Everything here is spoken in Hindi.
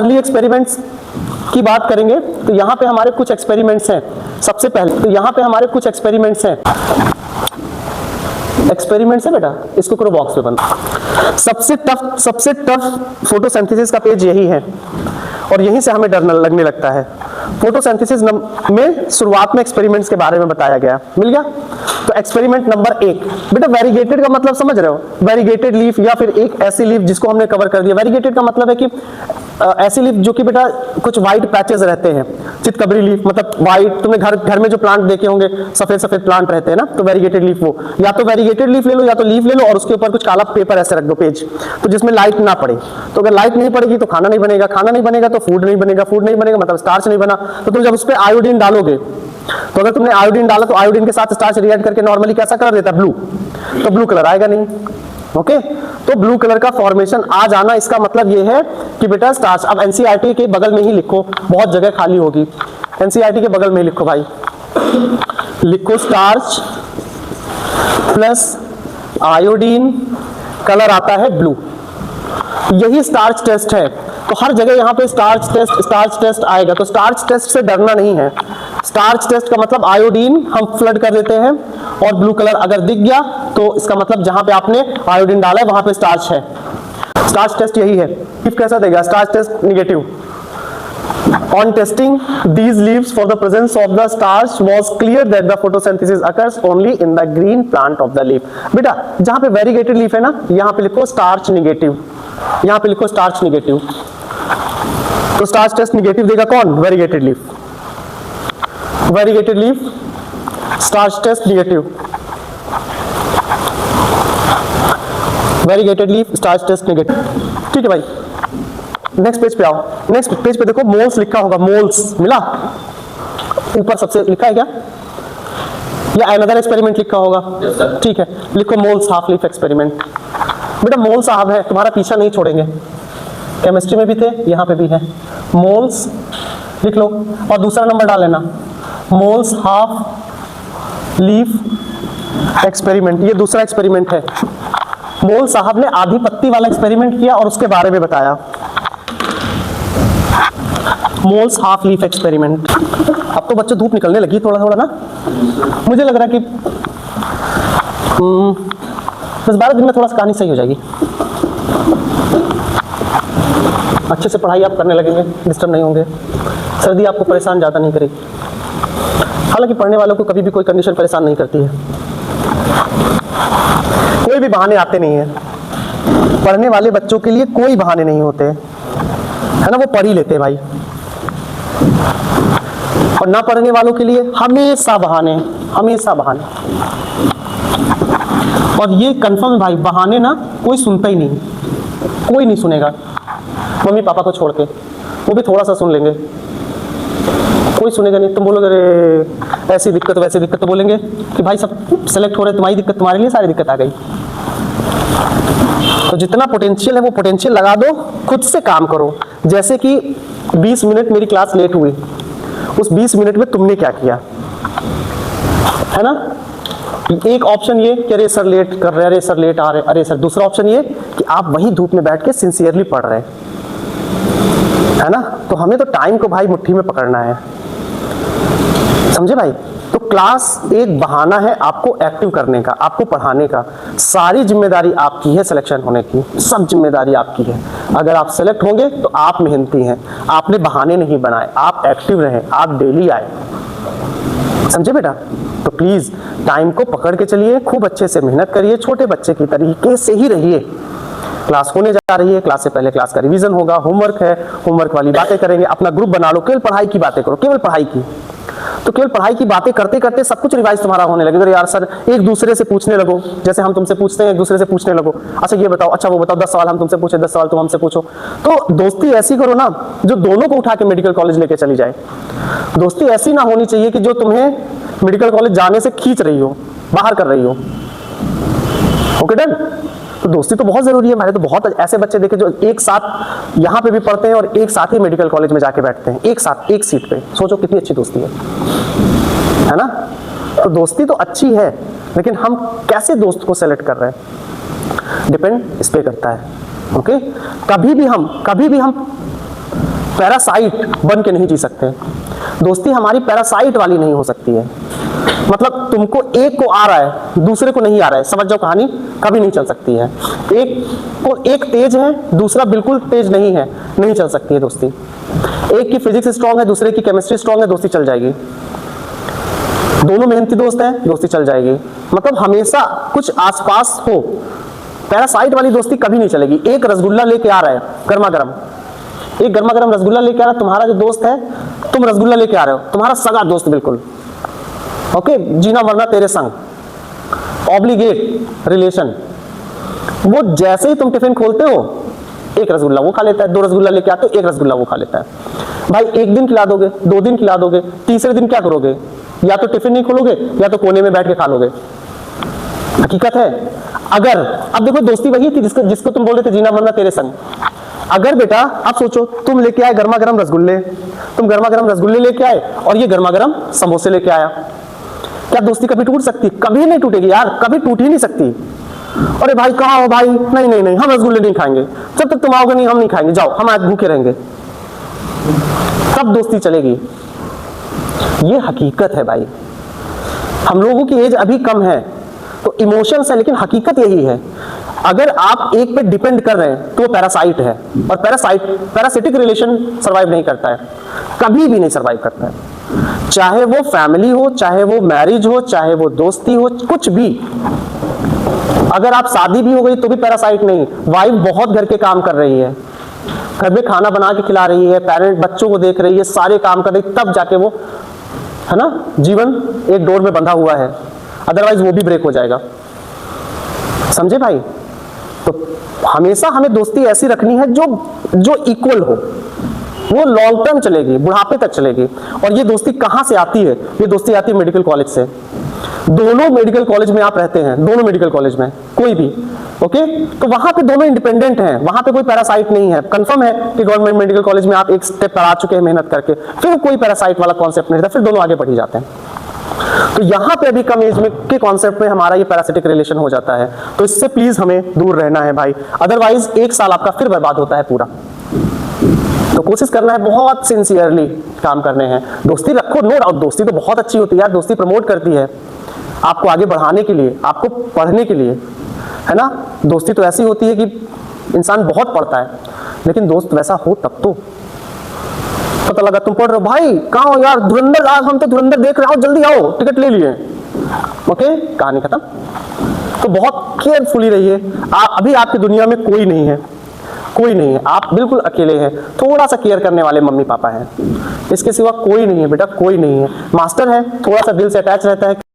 अर्ली एक्सपेरिमेंट्स की बात करेंगे तो यहाँ पे हमारे कुछ एक्सपेरिमेंट्स हैं। सबसे पहले तो यहाँ पे हमारे कुछ एक्सपेरिमेंट्स हैं। एक्सपेरिमेंट्स है बेटा, इसको करो बॉक्स में बंद। सबसे टफ फोटोसिंथेसिस का पेज यही है और यहीं से हमें डर लगने लगता है। फोटोसिंथेसिस में शुरुआत में एक्सपेरिमेंट्स के बारे में बताया गया, मिल गया। तो एक्सपेरिमेंट नंबर 1 बेटा, वेरीगेटेड का मतलब समझ रहे हो? वेरीगेटेड लीफ या फिर एक ऐसी लीफ जिसको हमने कवर कर दिया। वेरीगेटेड का मतलब है कि ऐसी लीफ जो कि बेटा कुछ व्हाइट पैचेस रहते हैं। चितकबरी लीफ मतलब व्हाइट, तुमने घर में जो प्लांट देखे होंगे सफेद सफेद प्लांट रहते हैं ना, तो वेरीगेटेड लीफ वो। या तो वेरीगेटेड लीफ ले लो या तो लीफ ले लो और उसके ऊपर कुछ काला पेपर ऐसे रख दो पेज, तो जिसमें लाइट ना पड़े। तो अगर लाइट नहीं पड़ेगी तो खाना नहीं बनेगा, खाना नहीं बनेगा तो फूड नहीं बनेगा, फूड नहीं बनेगा मतलब स्टार्च नहीं बना। तो तुम जब उस पर आयोडीन डालोगे, तो अगर तुमने आयोडीन डाला तो आयोडीन के साथ स्टार्च रिएक्ट करके नॉर्मली कैसा कलर देता है? ब्लू। तो ब्लू कलर आएगा नहीं। ओके, तो ब्लू कलर का फॉर्मेशन आ जाना, इसका मतलब ये है कि बेटा स्टार्च। अब एनसीईआरटी के बगल में ही लिखो, बहुत जगह खाली होगी। एनसीईआरटी के बगल में ही लिखो भाई, लिखो स्टार्च प्लस आयोडीन, कलर आता है ब्लू। यही स्टार्च टेस्ट है। तो हर जगह यहाँ पे स्टार्च टेस्ट आएगा। तो स्टार्च टेस्ट से डरना नहीं है। स्टार्च टेस्ट का मतलब आयोडीन हम फ्लड कर देते हैं और ब्लू कलर अगर दिख गया तो इसका मतलब जहां पे आपने आयोडीन डाला है वहां पे स्टार्च है। स्टार्च टेस्ट यही है। लीफ कैसा देगा? Starch test negative. On testing these leaves for the presence of the starch was clear that the photosynthesis occurs only in the green plant of the leaf। बेटा जहां पे वेरीगेटेड लीफ है ना, यहां पे लिखो स्टार्च निगेटिव, यहां पे लिखो स्टार्च निगेटिव। तो स्टार्च टेस्ट निगेटिव देगा कौन? Variegated leaf. Variegated leaf starch test negative. Variegated leaf starch test negative. ठीक है भाई, नेक्स्ट पेज पे आओ। नेक्स्ट पेज पे देखो मोल्स लिखा होगा। मोल्स मिला? ऊपर सबसे लिखा है क्या? या अनदर एक्सपेरिमेंट लिखा होगा? ठीक है, लिखो मोल्स हाफ लीफ एक्सपेरिमेंट। बेटा मोल साहब है, तुम्हारा पीछा नहीं छोड़ेंगे। केमिस्ट्री में भी थे, यहाँ पे भी है। मोल्स लिख लो और दूसरा नंबर डाल लेना, मोल्स हाफ लीफ एक्सपेरिमेंट। ये दूसरा एक्सपेरिमेंट है। मोल साहब ने आधी पत्ती वाला एक्सपेरिमेंट किया और उसके बारे में बताया। Moles half leaf experiment. अब तो बच्चों धूप निकलने लगी थोड़ा थोड़ा ना, मुझे लग रहा है कि 10-12 दिन में थोड़ा सा कहानी सही हो जाएगी। अच्छे से पढ़ाई आप करने लगेंगे, डिस्टर्ब नहीं होंगे, सर्दी आपको परेशान ज़्यादा नहीं करेगी। हालांकि पढ़ने वालों को कभी भी कोई कंडीशन परेशान नहीं करती है, कोई भी बहाने आते नहीं है। पढ़ने वाले बच्चों के लिए कोई बहाने नहीं होते, है ना, वो पढ़ ही लेते हैं भाई। और ना पढ़ने वालों के लिए हमेशा बहाने, हमेशा बहाने। और ये कंफर्म है भाई, बहाने ना कोई सुनता ही नहीं, कोई नहीं सुनेगा, मम्मी पापा को छोड़ के। वो भी थोड़ा सा सुन लेंगे, कोई सुनेगा नहीं। तुम बोलोगे अरे ऐसी दिक्कत वैसी दिक्कत, तो बोलेंगे कि भाई सब सेलेक्ट हो रहे, तुम्हारी दिक्कत तुम्हारे लिए सारी दिक्कत आ गई। तो जितना पोटेंशियल है वो पोटेंशियल लगा दो, खुद से काम करो। जैसे कि 20 मिनट मेरी क्लास लेट हुई, उस 20 मिनट में तुमने क्या किया, है ना? एक ऑप्शन ये कि अरे सर लेट कर रहे, अरे सर लेट आ रहे, अरे सर। दूसरा ऑप्शन ये कि आप वहीं धूप में बैठ के सिंसियरली पढ़ रहे हैं, है ना? तो हमें तो टाइम को भाई मुट्ठी में पकड़ना है, समझे भाई? तो क्लास एक बहाना है आपको एक्टिव करने का, आपको पढ़ाने का। सारी जिम्मेदारी आपकी है सिलेक्शन होने की, सब जिम्मेदारी आपकी है। अगर आप सेलेक्ट होंगे तो आप मेहनती हैं, आपने बहाने नहीं बनाए, आप एक्टिव रहे, आप डेली आए, समझे बेटा? तो प्लीज टाइम को पकड़ के चलिए, खूब अच्छे से मेहनत करिए, छोटे बच्चे की तरीके से ही रहिए। क्लास होने जा रही है, क्लास से पहले क्लास का रिवीजन होगा, होमवर्क है, होमवर्क वाली बातें करेंगे, अपना ग्रुप बना लो, केवल पढ़ाई की बातें करो, केवल पढ़ाई की। तो केवल पढ़ाई की बातें करते करते सब कुछ रिवाइज तुम्हारा होने लगेगा। तो यार सर एक दूसरे से पूछने लगो, जैसे हम तुमसे पूछते हैं, एक दूसरे से पूछने लगो, अच्छा ये बताओ, अच्छा वो बताओ, 10 सवाल हम तुमसे पूछे, 10 सवाल तुम हमसे पूछो। तो दोस्ती ऐसी करो ना जो दोनों को उठा के मेडिकल कॉलेज लेके चली जाए। दोस्ती ऐसी ना होनी चाहिए कि जो तुम्हें मेडिकल कॉलेज जाने से खींच रही हो, बाहर कर रही हो। Okay done? तो दोस्ती तो बहुत जरूरी है। हमारे तो बहुत ऐसे बच्चे देखे जो एक साथ यहाँ पे भी पढ़ते हैं और एक साथ ही मेडिकल कॉलेज में जाके बैठते हैं, एक साथ एक सीट पे। सोचो कितनी अच्छी दोस्ती है ना? तो दोस्ती तो अच्छी है, लेकिन हम कैसे दोस्त को सेलेक्ट कर रहे हैं डिपेंड इस पे करता है। ओके, कभी भी हम पैरासाइट बन के नहीं जी सकते। दोस्ती हमारी पैरासाइट वाली नहीं हो सकती है। मतलब तुमको एक को आ रहा है, दूसरे को नहीं आ रहा है, समझ जाओ कहानी कभी नहीं चल सकती है। एक को एक तेज है, दूसरा बिल्कुल तेज नहीं है, नहीं चल सकती है दोस्ती। एक की फिजिक्स स्ट्रांग है, दूसरे की केमिस्ट्री स्ट्रांग है, दोस्ती चल जाएगी। दोनों मेहनती दोस्त हैं, दोस्ती चल जाएगी। मतलब हमेशा कुछ आसपास हो, पैरासाइट वाली दोस्ती कभी नहीं चलेगी। एक रसगुल्ला लेके आ रहा है गर्मा गर्म, एक गर्मा गर्म रसगुल्ला लेके आ रहा है, तुम्हारा जो दोस्त है, तुम रसगुल्ला लेके आ रहे हो, तुम्हारा सगा दोस्त बिल्कुल, ओके, जीना मरना तेरे संग, ऑब्लिगेट रिलेशन। वो जैसे ही तुम टिफिन खोलते हो, एक रसगुल्ला वो खा लेता है, 2 रसगुल्ला लेके आते हो, 1 रसगुल्ला वो खा लेता है। भाई 1 दिन खिला दोगे, 2 दिन खिला दोगे, तीसरे दिन क्या करोगे? या तो टिफिन नहीं खोलोगे या तो कोने में बैठ के खा लोगे। हकीकत है। अगर अब देखो दोस्ती वही थी जिसको तुम बोल रहे थे जीना मरना तेरे संग। अगर बेटा अब सोचो तुम लेके आए गर्मा गर्म रसगुल्ले, तुम गर्मा गर्म रसगुल्ले लेके आए और ये गर्मा गर्म समोसे लेके आया, क्या दोस्ती कभी टूट सकती? कभी नहीं टूटेगी यार, कभी टूट ही नहीं सकती। अरे भाई कहाँ हो भाई? नहीं नहीं नहीं, हम रसगुल्ले नहीं खाएंगे, जब तक तुम आओगे नहीं हम नहीं खाएंगे, जाओ हम आज भूखे रहेंगे, तब दोस्ती चलेगी। ये हकीकत है भाई। हम लोगों की एज अभी कम है तो इमोशंस है, लेकिन हकीकत यही है। अगर आप एक पे डिपेंड कर रहे हैं तो पैरासाइट है, और पैरासिटिक रिलेशन सरवाइव नहीं करता है, कभी भी नहीं सरवाइव करता है। चाहे वो फैमिली हो, चाहे वो मैरिज हो, चाहे वो दोस्ती हो, कुछ भी। अगर आप शादी भी हो गई तो भी पैरासाइट नहीं। वाइफ बहुत घर के काम कर रही है, घर में खाना बना के खिला रही है, पेरेंट बच्चों को देख रही है, सारे काम कर रही है, तब जाके वो, है ना, जीवन एक डोर में बंधा हुआ है, अदरवाइज वो भी ब्रेक हो जाएगा। समझे भाई? तो हमेशा हमें दोस्ती ऐसी रखनी है जो इक्वल हो, वो लॉन्ग टर्म चलेगी, बुढ़ापे तक चलेगी। और ये दोस्ती कहां से आती है? ये दोस्ती आती है मेडिकल कॉलेज से। दोनों मेडिकल कॉलेज में आप रहते हैं, दोनों मेडिकल कॉलेज में कोई भी, ओके, तो वहां पे दोनों इंडिपेंडेंट हैं, वहां पे कोई पैरासाइट नहीं है। कंफर्म है कि गवर्नमेंट मेडिकल कॉलेज में आप एक स्टेप पर आ चुके हैं मेहनत करके, फिर कोई पैरासाइट वाला कॉन्सेप्ट नहीं रहता, फिर दोनों आगे बढ़ ही जाते हैं। तो यहां पे अभी कम एज में के कॉन्सेप्ट में हमारा ये पैरासिटिक रिलेशन हो जाता है, तो इससे प्लीज हमें दूर रहना है भाई, अदरवाइज 1 साल आपका फिर बर्बाद होता है पूरा। तो कोशिश करना है बहुत सिंसियरली काम करने हैं। दोस्ती रखो, नो डाउट दोस्ती तो बहुत अच्छी होती है यार, दोस्ती प्रमोट करती है आपको आगे बढ़ाने के लिए, आपको पढ़ने के लिए, है ना। दोस्ती तो ऐसी होती है कि इंसान बहुत पढ़ता है, लेकिन दोस्त वैसा हो तब तो पता लगा तुम पढ़ रहे हो, भाई कहाँ हो यार, धुरंधर, आज हम तो धुरंधर देख रहे हो, जल्दी आओ, टिकट ले लिए, ओके, कहानी खत्म। तो बहुत केयरफुली रहिए। अभी आपकी दुनिया में कोई नहीं है, कोई नहीं है, आप बिल्कुल अकेले हैं। थोड़ा सा केयर करने वाले मम्मी पापा हैं, इसके सिवा कोई नहीं है बेटा, कोई नहीं है। मास्टर है, थोड़ा सा दिल से अटैच रहता है।